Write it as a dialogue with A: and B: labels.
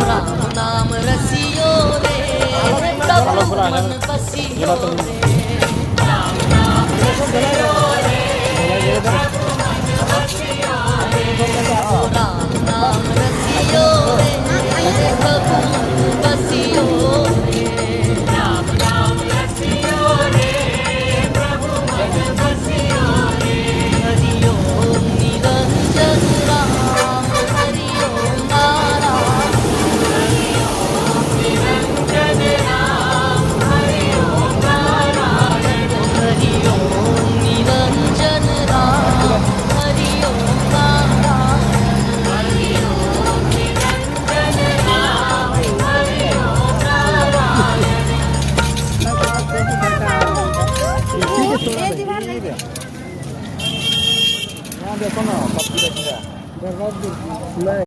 A: राम नाम रसियो रे तब मन बसियो रे राम नाम रसियो रे राम नाम रसियो रे तब मन बसियो रे राम नाम रसियो रे प्रभु मन बसियो रे हरि ओम निरंजन राम हरि ओम नारायण हरि ओम निरंजन राम हरि ओम नारायण हरि ओम निरंजन राम हरि ओम नारायण हरि ओम निरंजन राम हरि ओम नारायण
B: देखो ना